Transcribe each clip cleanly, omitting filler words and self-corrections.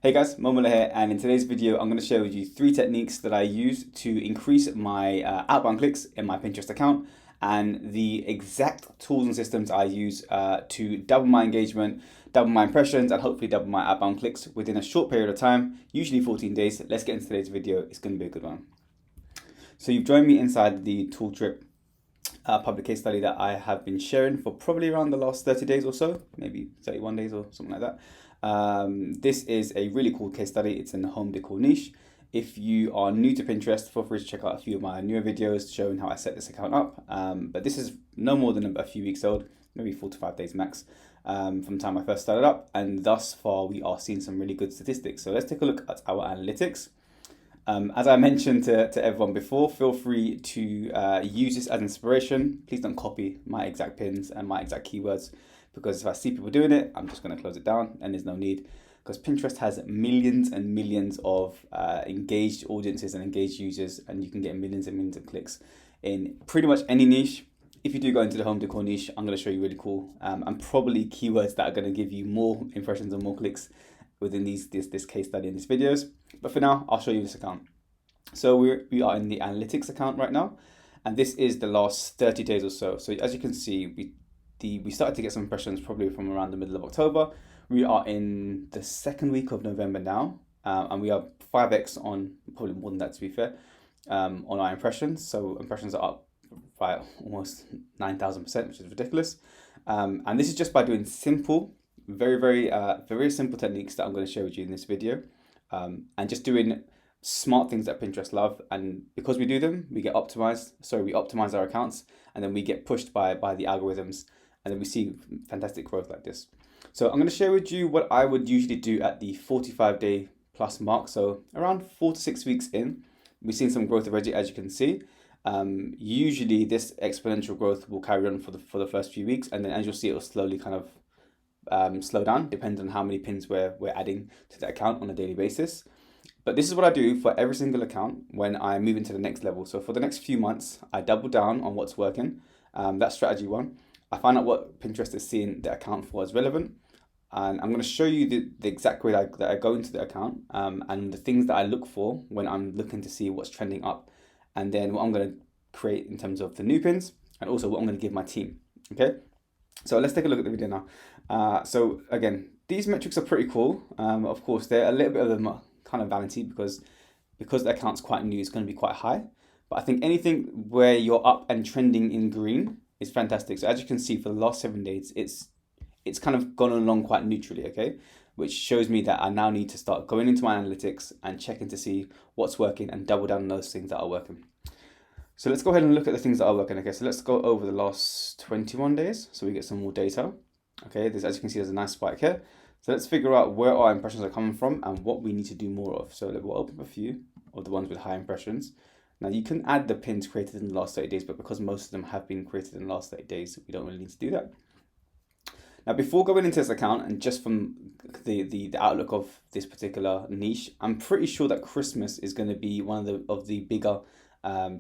Hey guys, Momola here, and in today's video, I'm going to share with you 3 techniques that I use to increase my outbound clicks in my Pinterest account, and the exact tools and systems I use to double my engagement, double my impressions, and hopefully double my outbound clicks within a short period of time, usually 14 days. Let's get into today's video. It's going to be a good one. So you've joined me inside the Tool Trip public case study that I have been sharing for probably around the last 30 days or so, maybe 31 days or something like that. This is a really cool case study. It's in the home decor niche. If you are new to Pinterest, feel free to check out a few of my newer videos showing how I set this account up. But this is no more than a few weeks old, maybe 4 to 5 days max, from the time I first started up. And thus far, we are seeing some really good statistics. So let's take a look at our analytics. As I mentioned to everyone before, feel free to use this as inspiration. Please don't copy my exact pins and my exact keywords, because if I see people doing it, I'm just going to close it down, and there's no need, because Pinterest has millions and millions of engaged audiences and engaged users, and you can get millions and millions of clicks in pretty much any niche. If you do go into the home decor niche, I'm going to show you really cool and probably keywords that are going to give you more impressions and more clicks within this case study in these videos. But for now, I'll show you this account. So we are in the analytics account right now, and this is the last 30 days or so. So as you can see, we started to get some impressions probably from around the middle of October. We are in the second week of November now, and we are 5x on, probably more than that to be fair, on our impressions. So impressions are up by almost 9,000%, which is ridiculous. And this is just by doing simple, very simple techniques that I'm going to share with you in this video, and just doing smart things that Pinterest love. And because we do them, we get optimized. So we optimize our accounts, and then we get pushed by the algorithms, and then we see fantastic growth like this. So I'm going to share with you what I would usually do at the 45-day plus mark. So around 4 to 6 weeks in, we've seen some growth already, as you can see. Usually this exponential growth will carry on for the first few weeks, and then as you'll see, it will slowly kind of slow down, depending on how many pins we're adding to the account on a daily basis. But this is what I do for every single account when I move into the next level. So for the next few months, I double down on what's working. That's strategy one. I find out what Pinterest is seeing the account for as relevant. And I'm going to show you the exact way that I go into the account, and the things that I look for when I'm looking to see what's trending up. And then what I'm going to create in terms of the new pins, and also what I'm going to give my team. Okay, so let's take a look at the video now. So again, these metrics are pretty cool. Of course, they're a little bit of them kind of vanity, because the account's quite new, it's going to be quite high. But I think anything where you're up and trending in green is fantastic. So as you can see, for the last 7 days, it's kind of gone along quite neutrally, okay? Which shows me that I now need to start going into my analytics and checking to see what's working and double down on those things that are working. So let's go ahead and look at the things that are working. Okay, so let's go over the last 21 days so we get some more data. Okay, as you can see, there's a nice spike here. So let's figure out where our impressions are coming from and what we need to do more of. So we'll open up a few of the ones with high impressions. Now you can add the pins created in the last 30 days, but because most of them have been created in the last 30 days, we don't really need to do that. Now, before going into this account, and just from the outlook of this particular niche, I'm pretty sure that Christmas is going to be one of the bigger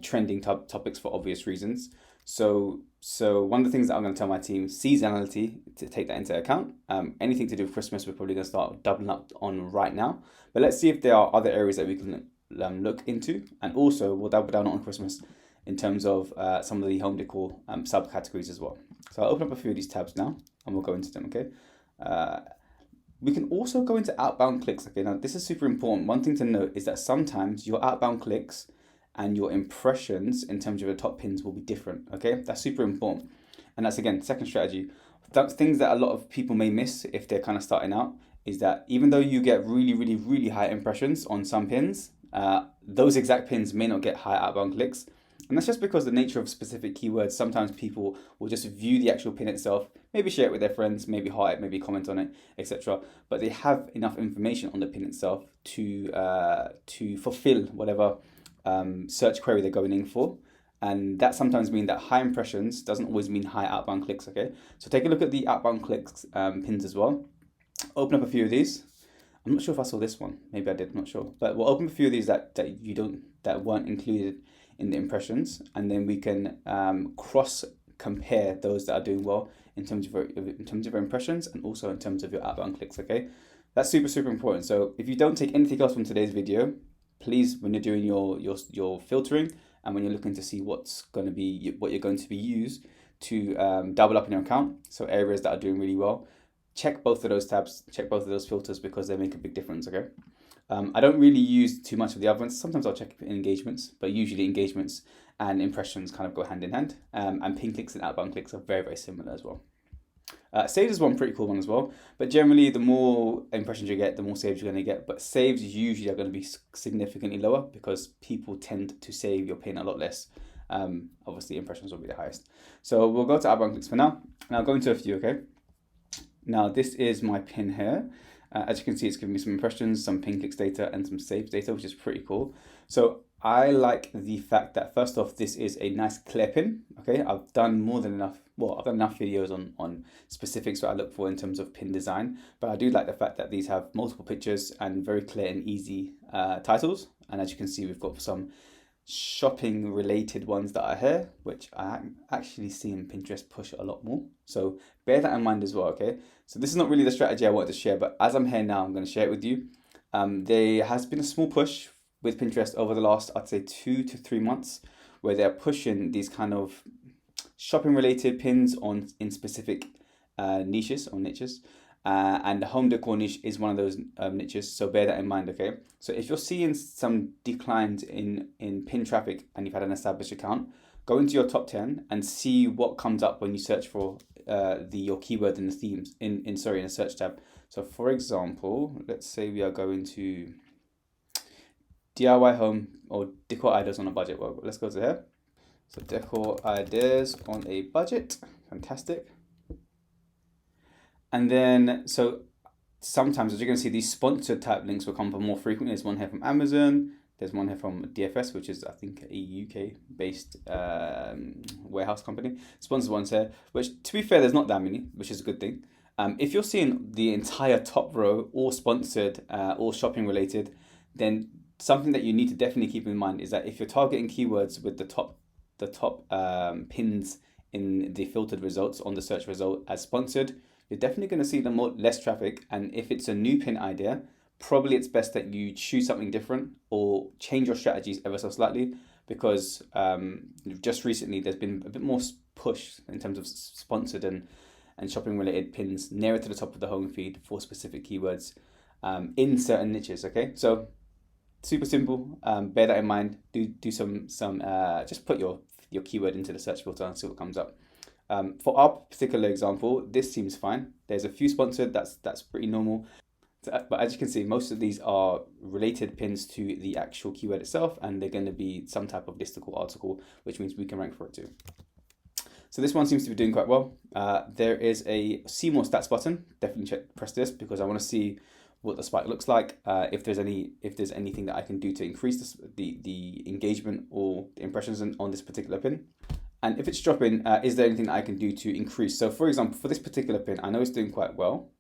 trending topics for obvious reasons. So one of the things that I'm going to tell my team, seasonality, to take that into account. Anything to do with Christmas, we're probably going to start doubling up on right now. But let's see if there are other areas that we can look into, and also we'll double down on Christmas in terms of some of the home decor subcategories as well. So I'll open up a few of these tabs now, and we'll go into them, okay? We can also go into outbound clicks, okay? Now, this is super important. One thing to note is that sometimes your outbound clicks and your impressions in terms of your top pins will be different, okay? That's super important. And that's, again, second strategy. Things that a lot of people may miss if they're kind of starting out is that even though you get really high impressions on some pins, those exact pins may not get high outbound clicks. And that's just because the nature of specific keywords, sometimes people will just view the actual pin itself, maybe share it with their friends, maybe heart it, maybe comment on it, etc. But they have enough information on the pin itself to fulfill whatever search query they're going in for. And that sometimes means that high impressions doesn't always mean high outbound clicks, okay? So take a look at the outbound clicks pins as well. Open up a few of these. I'm not sure if I saw this one. Maybe I did, I'm not sure. But we'll open a few of these that weren't included in the impressions, and then we can cross compare those that are doing well in terms of your impressions, and also in terms of your outbound clicks, okay? That's super important. So if you don't take anything else from today's video, please, when you're doing your filtering and when you're looking to see what you're going to be used to double up in your account, so areas that are doing really well, check both of those tabs, check both of those filters because they make a big difference. Okay. I don't really use too much of the other ones. Sometimes I'll check engagements, but usually engagements and impressions kind of go hand in hand. And pin clicks and outbound clicks are very similar as well. Saves is one pretty cool one as well, but generally the more impressions you get, the more saves you're going to get, but saves usually are going to be significantly lower because people tend to save your pin a lot less. Obviously impressions will be the highest. So we'll go to outbound clicks for now, and I'll go into a few, okay? Now this is my pin here. As you can see, it's giving me some impressions, some pin clicks data, and some saves data, which is pretty cool. So I like the fact that first off, this is a nice clear pin. Okay, I've done more than enough. Well, I've done enough videos on specifics that I look for in terms of pin design, but I do like the fact that these have multiple pictures and very clear and easy titles. And as you can see, we've got some shopping related ones that are here, which I actually see in Pinterest push a lot more. So bear that in mind as well, okay? So this is not really the strategy I wanted to share, but as I'm here now, I'm going to share it with you. There has been a small push with Pinterest over the last, I'd say 2 to 3 months, where they're pushing these kind of shopping related pins in specific niches or niches. And the home decor niche is one of those niches, so bear that in mind, okay? So if you're seeing some declines in pin traffic and you've had an established account, go into your top 10 and see what comes up when you search for your keyword in the themes, in a search tab. So for example, let's say we are going to DIY home or decor ideas on a budget. Well, let's go to here. So decor ideas on a budget, fantastic. And then, so sometimes, as you're going to see, these sponsored type links will come up more frequently. There's one here from Amazon. There's one here from DFS, which is, I think, a UK-based warehouse company. Sponsored ones here, which, to be fair, there's not that many, which is a good thing. If you're seeing the entire top row, all sponsored, all shopping related, then something that you need to definitely keep in mind is that if you're targeting keywords with the top pins in the filtered results on the search result as sponsored, you're definitely going to see less traffic. And if it's a new pin idea, probably it's best that you choose something different or change your strategies ever so slightly, because just recently there's been a bit more push in terms of sponsored and shopping related pins nearer to the top of the home feed for specific keywords in certain niches. Okay, so super simple. Bear that in mind. Do some just put your keyword into the search filter and see what comes up. For our particular example, this seems fine. There's a few sponsored, that's pretty normal. But as you can see, most of these are related pins to the actual keyword itself, and they're going to be some type of listicle article, which means we can rank for it too. So this one seems to be doing quite well. There is a see more stats button. Definitely press this because I want to see what the spike looks like. If there's anything that I can do to increase the engagement or the impressions on this particular pin. And if it's dropping, is there anything that I can do to increase? So for example, for this particular pin, I know it's doing quite well.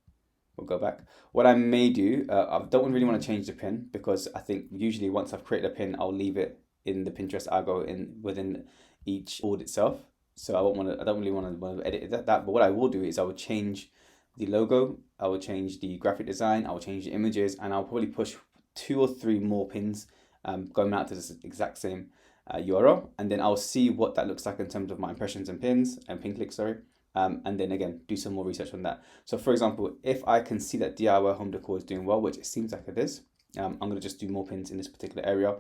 We'll go back. What I may do, I don't really want to change the pin because I think usually once I've created a pin, I'll leave it in the Pinterest algo within each board itself. So I don't really want to edit that. But what I will do is I will change the logo, I will change the graphic design, I will change the images, and I'll probably push 2 or 3 more pins going out to this exact same URL, and then I'll see what that looks like in terms of my impressions and pin clicks, and then again do some more research on that. So for example, if I can see that DIY home decor is doing well, which it seems like it is, I'm going to just do more pins in this particular area,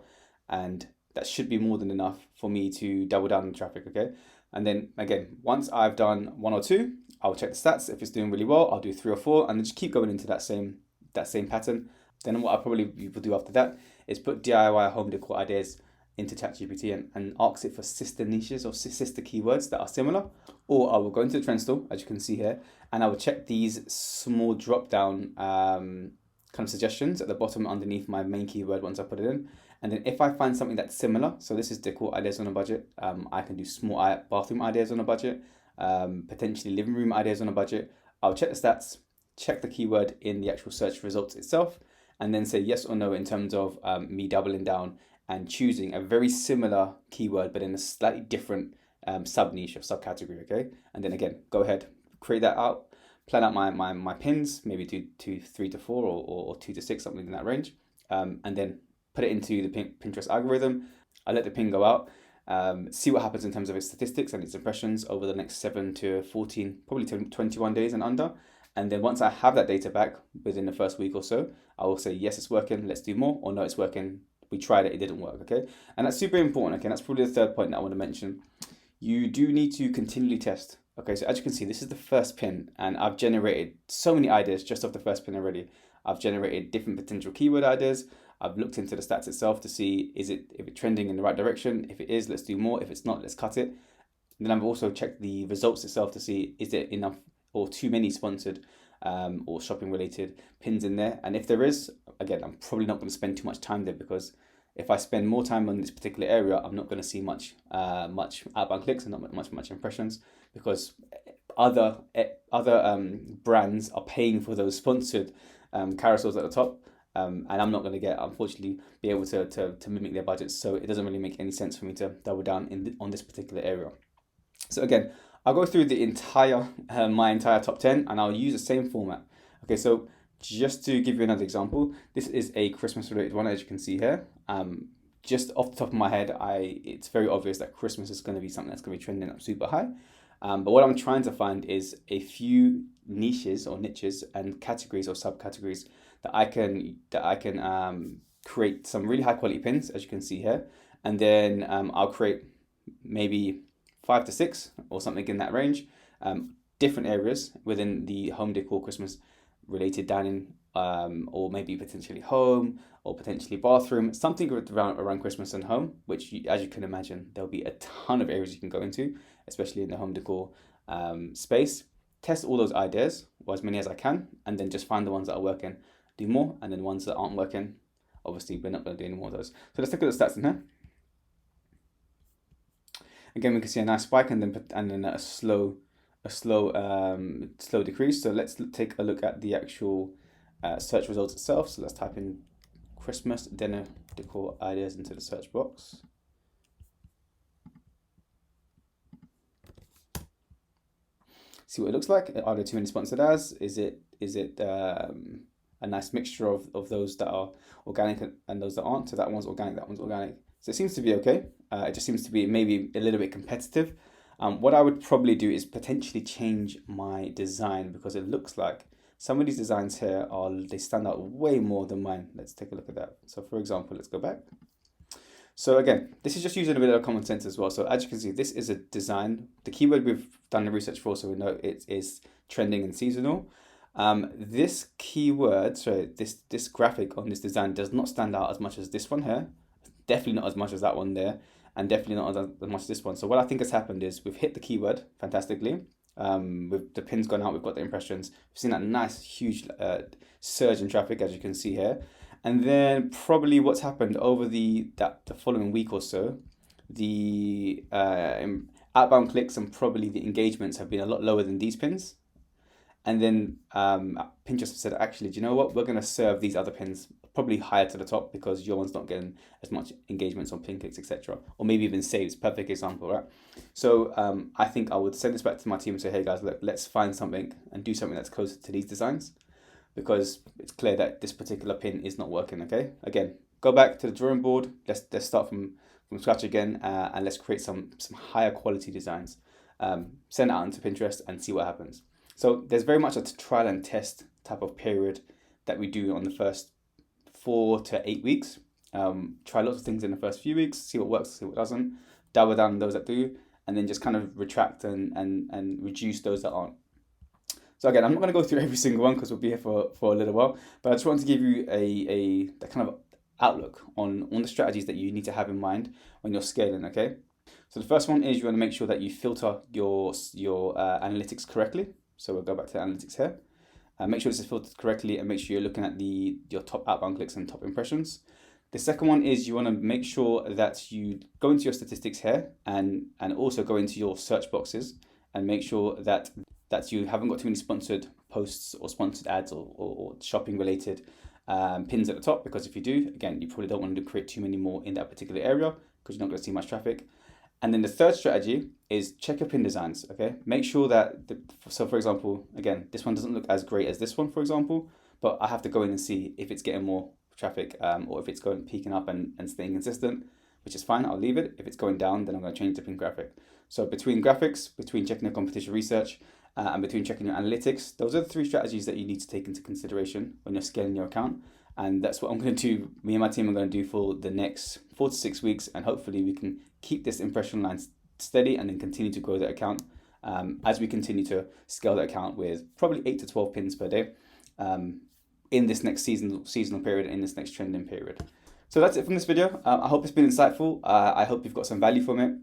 and that should be more than enough for me to double down on traffic. Okay, and then again, once I've done 1 or 2, I'll check the stats. If it's doing really well, I'll do 3 or 4, and then just keep going into that same pattern. Then what I probably will do after that is put DIY home decor ideas into ChatGPT and ask it for sister niches or sister keywords that are similar. Or I will go into the trend store, as you can see here, and I will check these small drop down kind of suggestions at the bottom underneath my main keyword once I put it in. And then if I find something that's similar, so this is decor ideas on a budget, I can do small bathroom ideas on a budget, potentially living room ideas on a budget. I'll check the stats, check the keyword in the actual search results itself, and then say yes or no in terms of me doubling down and choosing a very similar keyword but in a slightly different sub niche or subcategory. Okay, and then again, go ahead, create that out, plan out my pins, maybe do 3 to 4 or 2 to 6, something in that range, and then put it into the Pinterest algorithm. I let the pin go out, see what happens in terms of its statistics and its impressions over the next 7 to 14, probably 21 days and under. And then once I have that data back within the first week or so, I will say, yes, it's working, let's do more, or no, it's working, we tried it, it didn't work, okay? And that's super important, okay? And that's probably the third point that I want to mention. You do need to continually test. Okay, so as you can see, this is the first pin, and I've generated so many ideas just off the first pin already. I've generated different potential keyword ideas. I've looked into the stats itself to see if it's trending in the right direction. If it is, let's do more. If it's not, let's cut it. And then I've also checked the results itself to see is there enough or too many sponsored or shopping related pins in there. And if there is, again, I'm probably not going to spend too much time there, because if I spend more time on this particular area, I'm not going to see much outbound clicks and not much impressions, because other brands are paying for those sponsored carousels at the top, and I'm not going to unfortunately be able to mimic their budgets. So it doesn't really make any sense for me to double down on this particular area. So again, I'll go through the entire my entire top 10, and I'll use the same format. Okay, so just to give you another example, this is a Christmas related one, as you can see here. Just off the top of my head, it's very obvious that Christmas is going to be something that's going to be trending up super high. But what I'm trying to find is a few niches and categories or subcategories that I can create some really high quality pins, as you can see here, and then I'll create maybe 5 to 6 or something in that range, different areas within the home decor Christmas related dining, or maybe potentially home or potentially bathroom, something around Christmas and home, which as you can imagine, there'll be a ton of areas you can go into, especially in the home decor space. Test all those ideas, or as many as I can, and then just find the ones that are working, do more, and then ones that aren't working, obviously we're not going to do any more of those. So let's look at the stats in here. Again, we can see a nice spike and then a slow decrease. So let's take a look at the actual search results itself. So let's type in Christmas dinner decor ideas into the search box. See what it looks like. Are there too many sponsored ads? Is it a nice mixture of those that are organic and those that aren't? So that one's organic, that one's organic. So it seems to be okay. It just seems to be maybe a little bit competitive. What I would probably do is potentially change my design, because it looks like some of these designs here they stand out way more than mine. Let's take a look at that. So for example, let's go back. So again, this is just using a bit of common sense as well. So as you can see, this is a design. The keyword we've done the research for, so we know it is trending and seasonal. This keyword, so this graphic on this design does not stand out as much as this one here. Definitely not as much as that one there, and definitely not as much as this one. So what I think has happened is we've hit the keyword fantastically. With the pins gone out, we've got the impressions. We've seen that nice huge surge in traffic, as you can see here. And then probably what's happened over the following week or so, the outbound clicks and probably the engagements have been a lot lower than these pins. And then Pinterest said, actually, do you know what? We're going to serve these other pins probably higher to the top, because your one's not getting as much engagements on pin clicks, etc. Or maybe even saves. Perfect example, right? So I think I would send this back to my team and say, hey guys, look, let's find something and do something that's closer to these designs, because it's clear that this particular pin is not working. Okay, again, go back to the drawing board. Let's start from scratch again, and let's create some higher quality designs. Send it out into Pinterest and see what happens. So there's very much a trial and test type of period that we do on the first 4 to 8 weeks. Try lots of things in the first few weeks, see what works, see what doesn't, double down on those that do, and then just kind of retract and reduce those that aren't. So again, I'm not going to go through every single one because we'll be here for a little while, but I just want to give you a kind of outlook on the strategies that you need to have in mind when you're scaling, okay? So the first one is you want to make sure that you filter your analytics correctly. So we'll go back to analytics here. Make sure this is filtered correctly, and make sure you're looking at your top outbound clicks and top impressions. The second one is you want to make sure that you go into your statistics here and also go into your search boxes and make sure that you haven't got too many sponsored posts or sponsored ads or shopping related pins at the top, because if you do, again, you probably don't want to create too many more in that particular area because you're not going to see much traffic. And then the third strategy is check your pin designs, okay? Make sure that, so for example, again, this one doesn't look as great as this one, for example, but I have to go in and see if it's getting more traffic or if it's going peaking up and staying consistent, which is fine, I'll leave it. If it's going down, then I'm going to change the pin graphic. So between graphics, between checking your competition research, and between checking your analytics, those are the three strategies that you need to take into consideration when you're scaling your account. And that's what I'm going to do. Me and my team are going to do for the next 4 to 6 weeks, and hopefully we can keep this impression line steady and then continue to grow that account as we continue to scale that account with probably 8 to 12 pins per day in this next seasonal period, in this next trending period. So that's it from this video. I hope it's been insightful. I hope you've got some value from it.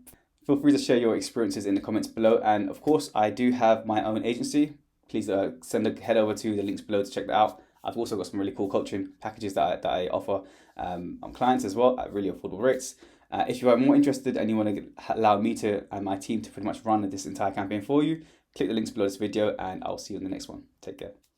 Feel free to share your experiences in the comments below. And of course, I do have my own agency. Please head over to the links below to check that out. I've also got some really cool coaching packages that I offer on clients as well at really affordable rates. If you are more interested and you want to allow me to and my team to pretty much run this entire campaign for you, click the links below this video and I'll see you in the next one. Take care.